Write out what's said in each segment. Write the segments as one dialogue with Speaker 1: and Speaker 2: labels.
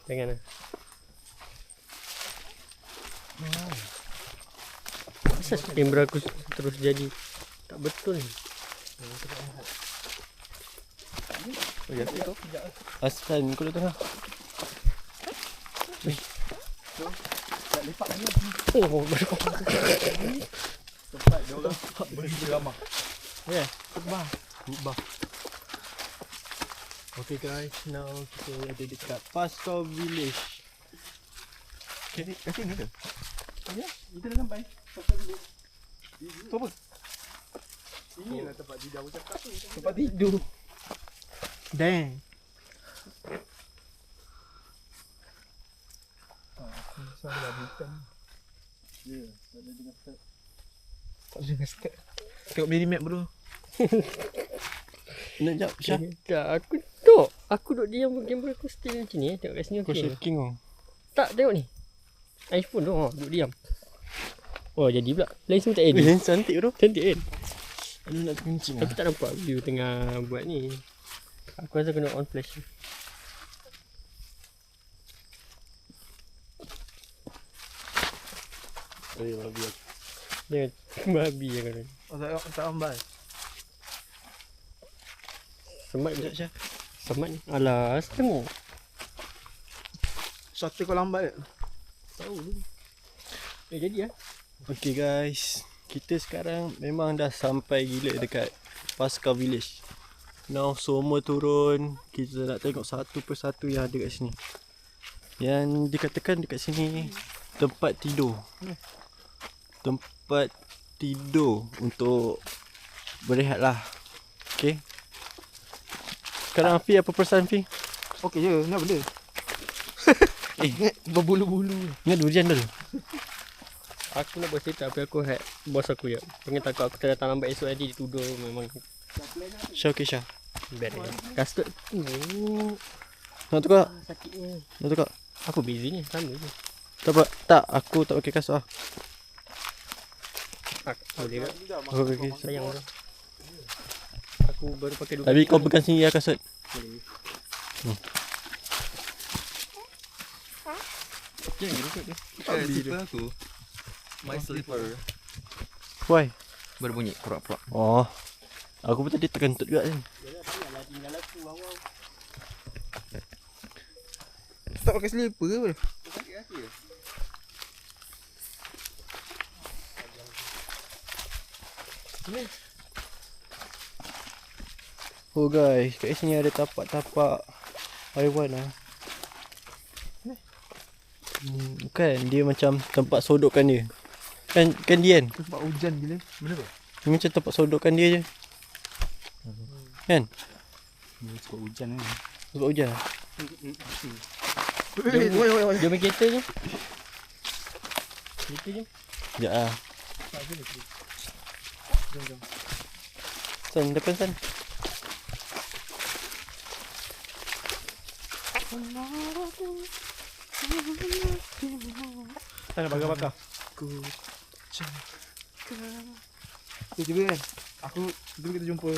Speaker 1: Jangan lah. Asal kamera aku terus jadi tak betul ni?
Speaker 2: Oh ya tu. Asal kau dah tengah.
Speaker 3: Tak lepak lagi.
Speaker 1: Oh, baru.
Speaker 3: Tempat dia orang berceramah.
Speaker 1: Ya.
Speaker 2: Ubah. Okay guys, now kita ada dekat Pasco Village.
Speaker 3: Kat sini ke?
Speaker 2: Ya,
Speaker 3: Kita dah sampai. Tu apa? Inilah tempat Dida cakap tu.
Speaker 2: tempat tidur.
Speaker 3: Dang. Salah bukan. Ya, tak ada dengan step. Tak ada dengan step. Tengok minimap bro.
Speaker 2: Nak jap, Syah.
Speaker 1: Tak, aku duduk diam kamera aku still macam ni. Tengok kat sini
Speaker 2: Kau
Speaker 1: okey.
Speaker 2: shaking kau.
Speaker 1: Tak, tengok ni. iPhone tu, duduk diam. Oh, jadi pula. Lain semua tak edit.
Speaker 2: Eh, cantik bro.
Speaker 1: Cantik kan?
Speaker 2: Aduh nak kencing
Speaker 1: Aku tak nampak view tengah buat ni. Aku rasa kena on flash.
Speaker 2: Eh, babi aku.
Speaker 1: Jangan babi je kan.
Speaker 3: Oh, tak ambil.
Speaker 1: Semat
Speaker 2: Sekejap,
Speaker 1: je.
Speaker 2: Syah.
Speaker 1: Semat ni. Alah, tengok.
Speaker 3: Satu kau lambat.
Speaker 1: Tahu tu. Jadi lah.
Speaker 2: Okay guys, kita sekarang memang dah sampai gila dekat Pasca Village. Now semua turun. Kita nak tengok satu persatu yang ada kat sini. Yang dikatakan dekat sini tempat tidur. Tempat tidur untuk berehat lah. Okay. Sekarang Fi, apa perasaan Fi?
Speaker 3: Okey je, nak benda. Berbulu-bulu.
Speaker 2: Ingat durian dulu.
Speaker 1: Aku nak buat cerita tapi aku hack bos aku je. Pengen takut aku datang lambat esok tadi dituduh memang
Speaker 2: Syah, okay Syah.
Speaker 1: bad. Custard. Oh,
Speaker 2: Nak tukar?
Speaker 1: sakitnya.
Speaker 2: Nak tukar?
Speaker 1: Apa bezanya? Sama je.
Speaker 2: Tak apa. Tak, aku tak pakai kasut lah.
Speaker 1: Boleh tak?
Speaker 2: Aku pakai kasut.
Speaker 1: Sayang orang. Aku baru pakai dua.
Speaker 2: Tapi kau pegang sini ya kasut.
Speaker 1: Boleh.
Speaker 3: Jangan rukuk dia. Slipper aku. My slipper.
Speaker 2: Why?
Speaker 3: Berbunyi purak-purak.
Speaker 2: Oh. Aku pun tadi terkentut juga ni.
Speaker 3: Tak pakai slipper ke?
Speaker 2: Oh guys, kat sini ada tapak-tapak haiwan lah. Kan dia macam tempat sodokkan dia. Kan dia kan?
Speaker 3: Tempat hujan gila. Benda apa?
Speaker 2: Dia macam tempat sodokkan dia je. Kan?
Speaker 3: Ni sebab hujan kan.
Speaker 2: Sebab hujan.
Speaker 3: Oi.
Speaker 1: Dia main kereta je. Kereta je.
Speaker 2: Sekejap lah. San, depan San.
Speaker 3: Tak nak bakar-bakar. Tiba-tiba kan, tiba kita jumpa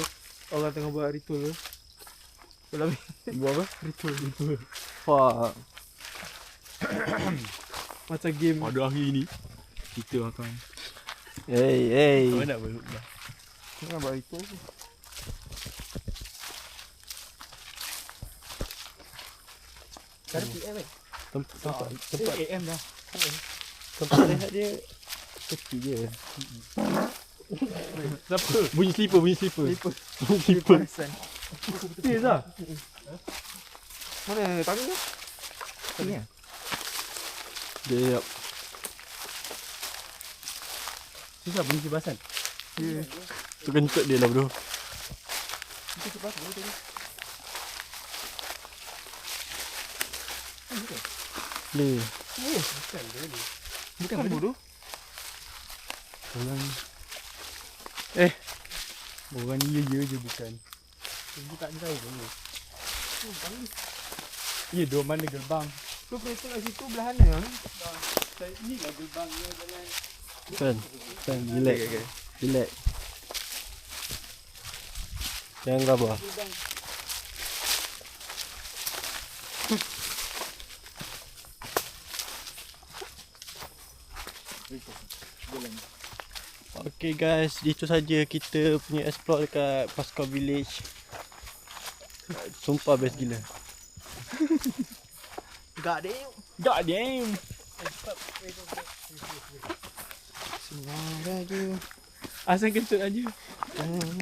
Speaker 3: orang tengah buat ritual tu. Dalam
Speaker 2: Buat apa?
Speaker 3: ritual.
Speaker 2: Fuck.
Speaker 3: Macam game.
Speaker 4: Pada hari ni kita akan
Speaker 2: Hey.
Speaker 4: nak buat
Speaker 3: Tengah buat ritual tu.
Speaker 1: Cara PM kan?
Speaker 2: Tempat
Speaker 3: AM dah.
Speaker 2: tempat rehat dia kecil je.
Speaker 3: Siapa?
Speaker 4: bunyi slipper.
Speaker 3: Slipper Hasan.
Speaker 4: Serius lah.
Speaker 3: Mana tadi tu? Tadi ya?
Speaker 2: Dia
Speaker 4: Susah bunyi kibasan.
Speaker 3: Ya.
Speaker 2: terkentut dia lah bro.
Speaker 3: Itu sebab apa tadi?
Speaker 2: Dia.
Speaker 3: Bukan bodoh.
Speaker 4: Orang orang ni ya je bukan.
Speaker 1: Dia tak tahu pun ni.
Speaker 4: Ya, dua mana gerbang.
Speaker 3: Tu kereta kat situ belah mana?
Speaker 4: Ni lah gerbangnya jalan.
Speaker 2: San, relax. Relax. Jangan gabar. Okay guys, itu saja kita punya explore dekat Pascal Village. Sumpah best gila.
Speaker 3: God damn.
Speaker 4: God damn.
Speaker 3: Semua je.
Speaker 4: Asal kentut aja.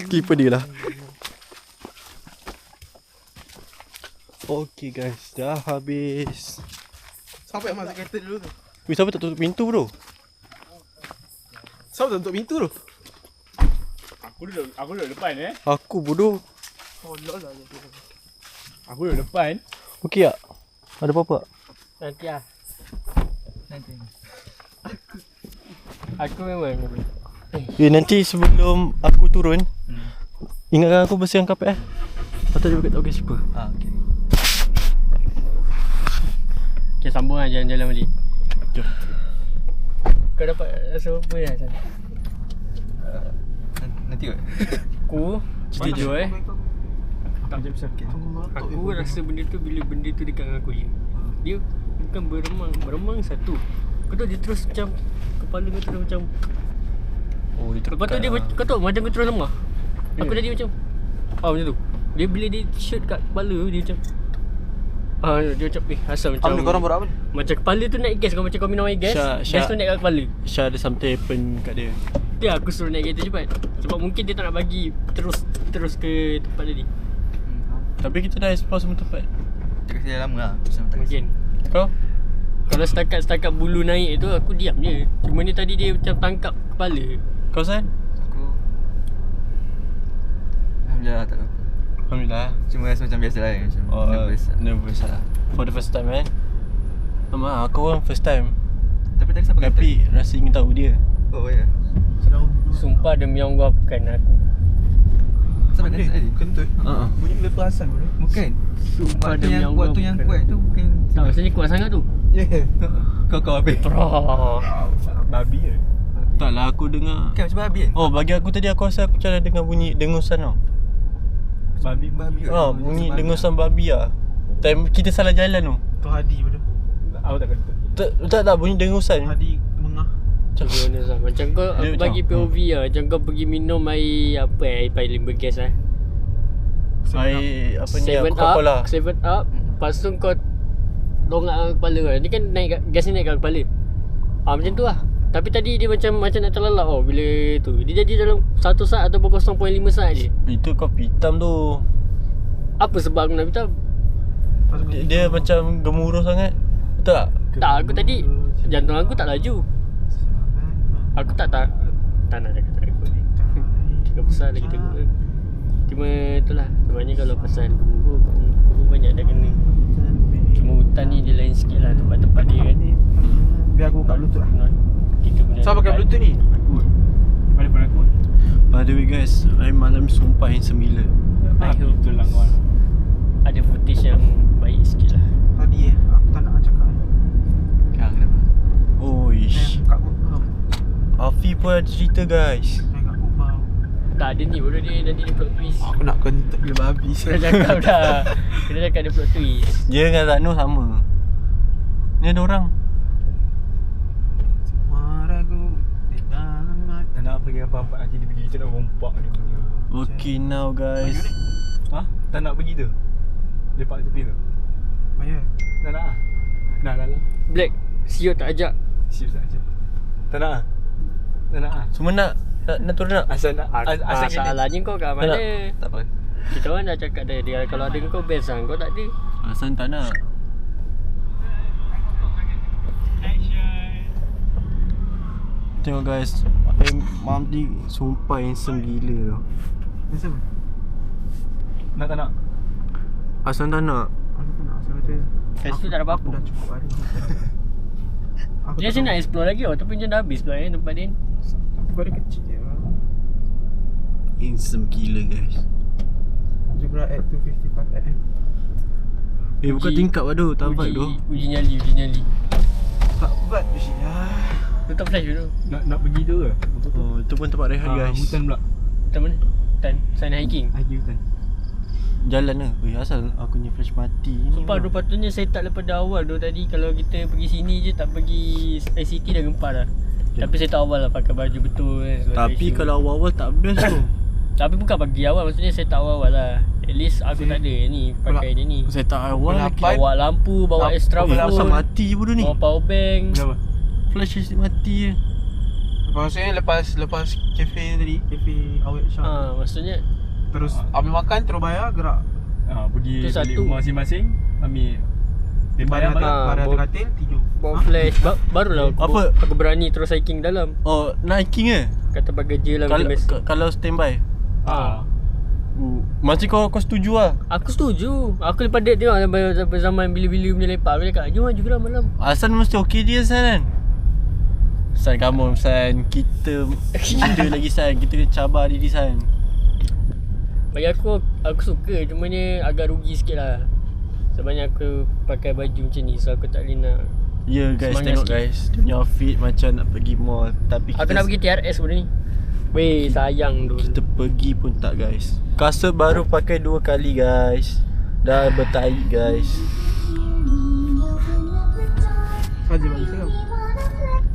Speaker 2: Keeper dia lah. Okay guys, dah habis.
Speaker 3: Siapa yang masuk kereta dulu tu?
Speaker 2: Weh, siapa tak tutup pintu bro?
Speaker 3: Siapa tak tutup pintu tu?
Speaker 4: Aku duduk depan
Speaker 2: Aku bodoh.
Speaker 3: Oh lol lah.
Speaker 4: Aku duduk depan.
Speaker 2: Okey tak? Ada apa-apa tak?
Speaker 1: Nanti lah.
Speaker 3: Nanti.
Speaker 1: Aku memang
Speaker 2: Nanti sebelum aku turun, ingatkan aku bersihkan kapet Patut dia berkata okey super.
Speaker 3: Okay.
Speaker 1: Okay, sambung lah jalan-jalan balik.
Speaker 2: Jom.
Speaker 1: Kau dapat rasa apa lah Hassan?
Speaker 3: Nanti kot.
Speaker 1: Aku jujur
Speaker 4: Tak macam besar.
Speaker 1: Aku rasa benda tu bila benda tu dekat dengan aku je. Dia bukan beremang satu. Kau tahu dia terus macam kepala kau terus macam.
Speaker 2: Oh, dia
Speaker 1: Lepas tu dia kau tahu macam kau terus lemah. Aku jadi macam macam tu. Dia bila dia shoot kat kepala dia macam dia macam asal macam
Speaker 3: Apa ni korang buat apa ni?
Speaker 1: macam kepala tu naik gas. Kau macam kau minum air gas. Gas tu naik kat kepala.
Speaker 2: Syah ada something happen kat dia.
Speaker 1: Dia aku suruh naik kereta cepat. Sebab mungkin dia tak nak bagi terus ke tempat tadi.
Speaker 2: Tapi kita dah explore semua tempat.
Speaker 3: Dia kasi dah lama lah.
Speaker 1: Mungkin.
Speaker 2: Kau?
Speaker 1: Kalau setakat bulu naik tu aku diam je. Cuma ni tadi dia macam tangkap kepala.
Speaker 2: Kau San?
Speaker 3: Aku Alhamdulillah tak apa.
Speaker 2: Alhamdulillah.
Speaker 3: Cuma rasa macam biasa lah. Macam
Speaker 2: Nervous lah. For the first time kan? Lama aku pun first time.
Speaker 3: Tapi tadi siapa kata?
Speaker 2: Tapi rasa ingin tahu dia.
Speaker 3: Oh ya.
Speaker 1: Sumpah demi Allah bukan aku.
Speaker 3: Siapa kata tadi?
Speaker 4: Kentut. Bunyi bila perasan bro.
Speaker 3: Bukan.
Speaker 1: Sumpah
Speaker 3: Waktu
Speaker 1: demi
Speaker 3: yang
Speaker 1: Allah
Speaker 3: waktu yang
Speaker 1: bukan.
Speaker 3: kuat tu bukan.
Speaker 1: Tak, rasanya kuat sangat tu.
Speaker 3: Kau habis.
Speaker 4: Babi ke?
Speaker 2: Tak lah aku dengar.
Speaker 3: Kan macam babi kan?
Speaker 2: Oh bagi aku tadi aku rasa aku macam dengar bunyi dengusan tau.
Speaker 4: Babi
Speaker 3: kot.
Speaker 2: Bunyi dengusan babi lah. Time kita salah jalan tu.
Speaker 4: Tu Hadi bro. Aku tak kentut.
Speaker 2: Tak bunyi dengusan.
Speaker 4: Hadi mengah.
Speaker 1: Macam lah. Macam kau
Speaker 2: Dia
Speaker 1: aku bagi
Speaker 2: macam,
Speaker 1: POV lah. Macam kau pergi minum air apa air paling bergas lah.
Speaker 2: Air apa ni
Speaker 1: 7
Speaker 2: Coca-Cola.
Speaker 1: up 7 up. Lepas tu kau dongak kepala kau. Ni kan naik gas ni naik kat kepala. Macam tu lah. Tapi tadi dia macam nak terlelap tau bila tu. Dia jadi dalam 1 saat ataupun 0.5 saat je.
Speaker 2: Itu kopi hitam tu.
Speaker 1: Apa sebab aku nak hitam?
Speaker 2: Dia macam gemuruh sangat. Betul tak?
Speaker 1: Tak, aku tadi jantung aku tak laju. Aku tak nak cakap takut ni. Cakap besar lagi takut. Cuma itulah. Sebenarnya kalau pasal guru banyak dah kena. Cuma hutan ni dia lain sikit lah tempat-tempat dia kan.
Speaker 4: Biar aku buka bluetooth lah.
Speaker 1: Kita punya
Speaker 4: Siapa pakai bluetooth ni? Aku. Mana pun aku.
Speaker 2: By the way guys, hari malam sumpah handsome gila.
Speaker 1: I hope
Speaker 4: Betul lah kawan.
Speaker 1: ada footage yang baik sikit lah.
Speaker 4: Tadi aku tak nak cakap.
Speaker 3: Kenapa?
Speaker 2: Oh ish.
Speaker 4: Kat Kubau.
Speaker 2: Afi pun ada cerita guys.
Speaker 4: Kat Kubau.
Speaker 1: Tak ada ni bodoh dia nanti dia plot twist.
Speaker 4: Aku nak kentut bila babi.
Speaker 1: Kena cakap dah. Kena cakap dia plot twist.
Speaker 2: Dia dengan Zakno sama. Ni ada orang.
Speaker 4: Tak nak pergi apa-apa nanti dia pergi. Kita nak rompak dia punya.
Speaker 2: Okay now guys.
Speaker 4: Ha? Tak nak pergi tu? Lepak tepi tu? Bayar. Tak nak lah. Nak lah lah.
Speaker 1: Black, Sio tak ajak.
Speaker 4: Siap saja. Tak nak lah. Tak nak lah.
Speaker 2: Semua nak turun nak.
Speaker 4: Asal nak. Asal kena.
Speaker 1: Masalahnya kau kat
Speaker 2: Tak
Speaker 1: mana?
Speaker 2: nak.
Speaker 3: Tak apa.
Speaker 1: Kita orang dah cakap dia kalau ada kau best lah. Kau tak ada.
Speaker 2: Hasan tak nak. Tengok guys, Mam ni sumpah handsome gila tau.
Speaker 4: Asal apa? Nak tak nak?
Speaker 2: Hasan tak nak.
Speaker 4: Aku tak nak. Asal kata
Speaker 1: Kat situ tak ada apa-apa.
Speaker 4: dah cukup hari.
Speaker 1: Dia asyik nak explore lagi tau. Tapi macam dah habis pula tempat dia.
Speaker 4: Aku ada kecil je.
Speaker 2: Handsome gila guys.
Speaker 4: Juga at 255 AM.
Speaker 2: Bukan tingkap tu, tabat tu.
Speaker 1: Uji nyali.
Speaker 4: Tak buat tu sih.
Speaker 1: Tutup flash dulu.
Speaker 4: Nak pergi tu ke?
Speaker 2: Oh, itu pun tempat rehat guys.
Speaker 4: Hutan pula.
Speaker 1: Hutan mana? Hutan. Sana hiking.
Speaker 4: Lagi hutan.
Speaker 2: Jalan ke? Asal aku ni flash mati ni.
Speaker 1: Sumpah tu patutnya saya tak daripada awal tu tadi. Kalau kita pergi sini je tak pergi ICT dah gempar dah. Tapi saya tak awal lah pakai baju betul kan.
Speaker 2: Tapi kalau awal-awal tak best tu.
Speaker 1: Tapi bukan bagi awal, maksudnya saya tak awal lah. At least aku tak ada ni pakai dia ni.
Speaker 2: Saya tak awal lagi.
Speaker 1: Bawa lampu, bawa extra phone.
Speaker 2: Asal mati bodoh ni.
Speaker 1: Bawa power bank.
Speaker 4: Kenapa?
Speaker 2: Flash asyik mati je.
Speaker 3: Maksudnya lepas kafe tadi, kafe awet Shah.
Speaker 1: Maksudnya
Speaker 3: Terus ambil makan, terus bayar, gerak.
Speaker 4: Pergi
Speaker 1: Tu
Speaker 4: balik
Speaker 1: satu.
Speaker 4: rumah masing-masing. Ambil
Speaker 3: Barang
Speaker 1: bawa-
Speaker 3: atas katil, tidur.
Speaker 1: bawa flash. Barulah
Speaker 2: Apa?
Speaker 1: aku berani terus hiking dalam.
Speaker 2: Oh, nak hiking ke?
Speaker 1: Kata bagi kerja lah macam biasa.
Speaker 2: Kalau standby. Macam kau setuju lah.
Speaker 1: Aku setuju. Aku lepas dia tengok zaman bila-bila punya lepak. Aku cakap, jom lah juga lah malam.
Speaker 2: Hasan mesti okey dia San kan? San kamu San. Kita lagi San. Kita cabar diri San.
Speaker 1: Bagi aku suka. Cuma ni agak rugi sikit lah. Sebenarnya aku pakai baju macam ni. So aku tak boleh nak.
Speaker 2: Ya guys,
Speaker 1: Semangat
Speaker 2: tengok
Speaker 1: sikit.
Speaker 2: guys. Dia punya outfit macam nak pergi mall. Tapi
Speaker 1: Aku nak pergi TRS benda ni. Weh, sayang tu.
Speaker 2: kita pergi pun tak guys. Kasut baru pakai 2 kali guys. Dah bertahi guys.
Speaker 3: Saja bagi saya.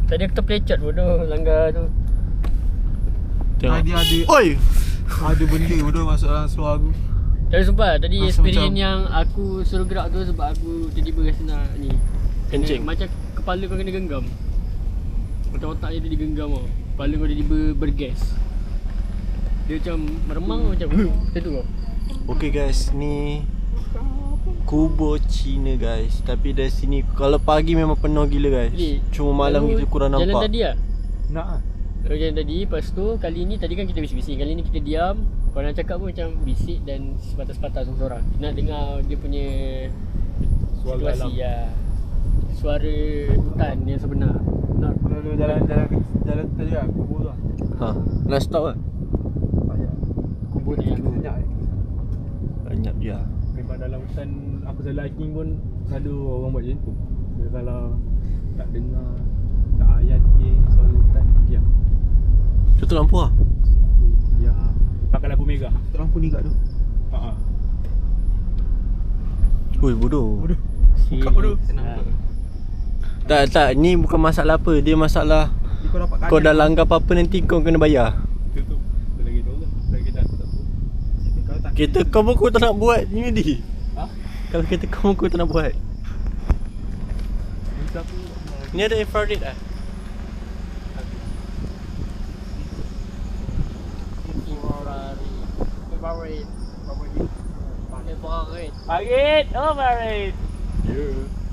Speaker 1: Tadi aku terpelecot bodoh langgar tu.
Speaker 2: Tengok.
Speaker 3: Tadi ada
Speaker 2: Oi!
Speaker 3: ada benda bodoh masuk dalam seluar aku.
Speaker 1: Tapi sumpah tadi
Speaker 3: Rasa
Speaker 1: experience
Speaker 3: macam-
Speaker 1: yang aku suruh gerak tu sebab aku tiba-tiba rasa nak ni.
Speaker 2: Kencing.
Speaker 1: Macam kepala kau kena genggam. Macam otak dia digenggam tau. Kepala kau tiba-tiba bergas. Dia macam meremang macam macam tu tau.
Speaker 2: Okay guys, ni Kubo Cina guys. Tapi dari sini kalau pagi memang penuh gila guys. Cuma malam
Speaker 1: Lalu
Speaker 2: kita kurang
Speaker 1: jalan
Speaker 2: nampak.
Speaker 1: tadi lah.
Speaker 4: Nak lah.
Speaker 1: Lalu jalan tadi. Lepas tu kali ni tadi kan kita bising-bising. Kali ni kita diam. Kalau nak cakap pun macam bisik dan sepatah-sepatah seorang-seorang. Nak dengar dia punya
Speaker 4: Suara
Speaker 1: situasi
Speaker 4: alam.
Speaker 1: ya. Suara hutan yang sebenar. Nak
Speaker 3: Lalu jalan tadi lah, kubur tu lah.
Speaker 2: Ha, nak stop lah.
Speaker 1: kubur tak jago.
Speaker 3: Banyak
Speaker 2: Banyak dia.
Speaker 4: Memang dalam hutan apa salah hiking pun selalu orang buat macam tu. Dia kalau tak dengar, tak hayati soal hutan, diam.
Speaker 2: Tutup lampu lah.
Speaker 4: Diam. Pakai lampu merah.
Speaker 3: Tak lampu ni kat tu.
Speaker 4: Ha.
Speaker 2: Oi bodoh.
Speaker 1: Buka
Speaker 3: bodoh.
Speaker 2: Tak, ni bukan masalah apa. Dia masalah
Speaker 3: Kau dapat
Speaker 2: kau dah langgar apa-apa nanti kau kena bayar.
Speaker 4: Tutup. Dia lagi tahu lah. Lagi dah aku tak tahu.
Speaker 3: Kau tak
Speaker 2: Kereta kau pun kau tak nak buat ni di.
Speaker 4: Ha?
Speaker 2: Kalau kereta kau pun kau tak nak buat.
Speaker 4: Minta aku
Speaker 2: Ni ada infrared ah.
Speaker 1: Parit, oh Parit.
Speaker 4: Ya.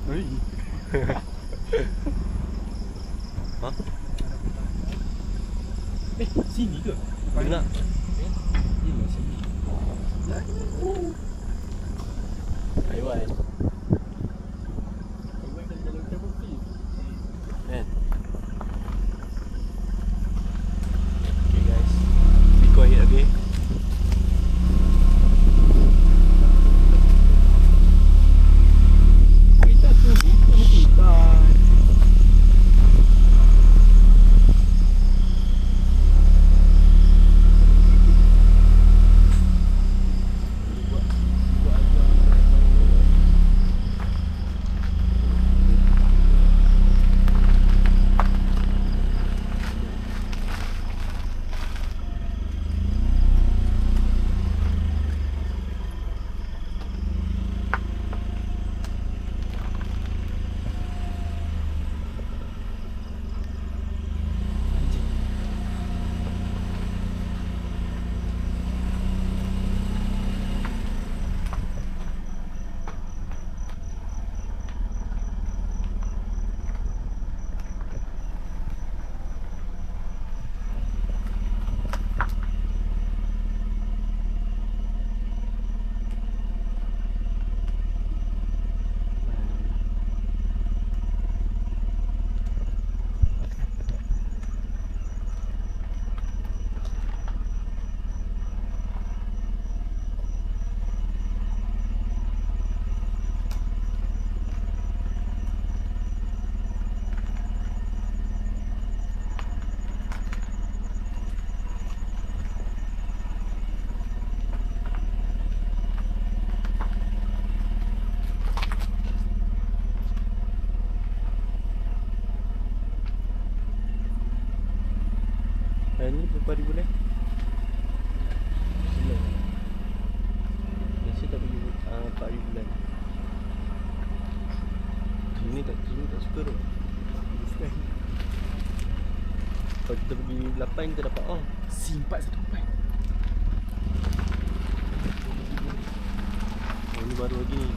Speaker 4: Oi.
Speaker 2: Ha?
Speaker 4: Sini ke?
Speaker 2: Nak.
Speaker 4: Ini sini.
Speaker 2: Haiwan. Kan? Okay guys. Be quiet okay.
Speaker 3: kita pergi ke hutan.
Speaker 2: Ni berapa hari bulan? 9. Malaysia tak pergi 4 hari bulan. Sini tak suka tu. Kalau kita pergi 8 kita dapat
Speaker 3: C414.
Speaker 2: Oh, ni baru lagi ni.